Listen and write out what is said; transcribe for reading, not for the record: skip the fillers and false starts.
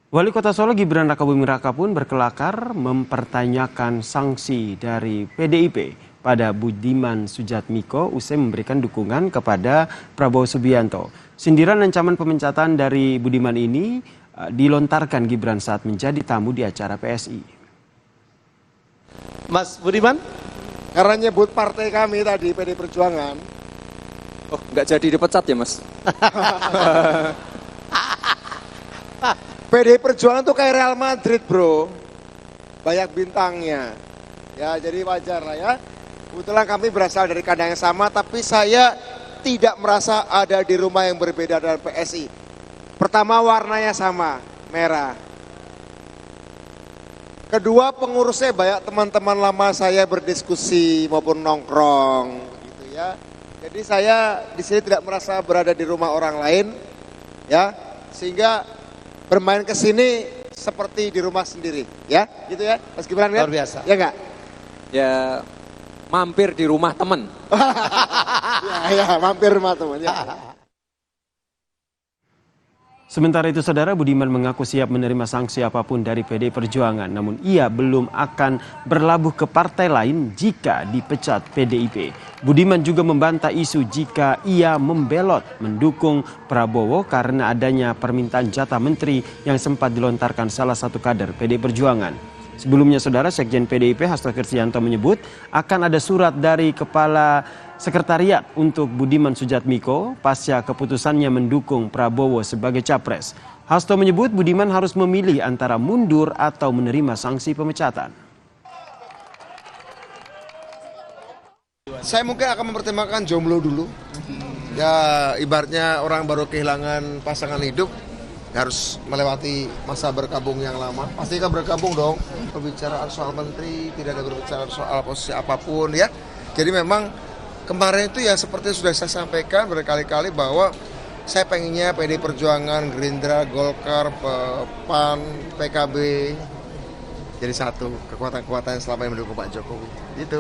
Wali Kota Solo Gibran Rakabuming Raka pun berkelakar mempertanyakan sanksi dari PDIP pada Budiman Sujatmiko usai memberikan dukungan kepada Prabowo Subianto. Sindiran ancaman pemecatan dari Budiman ini dilontarkan Gibran saat menjadi tamu di acara PSI. Mas Budiman, karena nyebut partai kami tadi, PD Perjuangan. Oh, nggak jadi dipecat ya, Mas? PD Perjuangan tuh kayak Real Madrid, bro. Banyak bintangnya. Ya, jadi wajar lah ya. Kebetulan kami berasal dari kandang yang sama, tapi saya tidak merasa ada di rumah yang berbeda dengan PSI. Pertama, warnanya sama, merah. Kedua, pengurusnya banyak teman-teman lama saya berdiskusi maupun nongkrong, gitu ya. Jadi saya di sini tidak merasa berada di rumah orang lain, ya, sehingga bermain ke sini seperti di rumah sendiri, ya, gitu ya, Mas Gibran kan? Luar biasa. Ya enggak? Ya, mampir di rumah temen. Ya, mampir rumah teman. Ya. Sementara itu, Saudara, Budiman mengaku siap menerima sanksi apapun dari PDI Perjuangan. Namun ia belum akan berlabuh ke partai lain jika dipecat PDIP. Budiman juga membantah isu jika ia membelot mendukung Prabowo karena adanya permintaan jatah menteri yang sempat dilontarkan salah satu kader PDI Perjuangan. Sebelumnya, Saudara, Sekjen PDIP Hasto Kristianto menyebut akan ada surat dari Kepala Sekretariat untuk Budiman Sujatmiko pasca keputusannya mendukung Prabowo sebagai capres. Hasto menyebut Budiman harus memilih antara mundur atau menerima sanksi pemecatan. Saya mungkin akan mempertimbangkan jomblo dulu. Ya, ibaratnya orang baru kehilangan pasangan hidup, harus melewati masa berkabung yang lama. Pasti kan berkabung dong. Berbicara soal menteri, tidak ada berbicara soal posisi apapun ya. Jadi memang kemarin itu ya seperti sudah saya sampaikan berkali-kali bahwa saya pengennya PD Perjuangan, Gerindra, Golkar, PAN, PKB jadi satu kekuatan-kekuatan yang selama ini mendukung Pak Jokowi. Itu.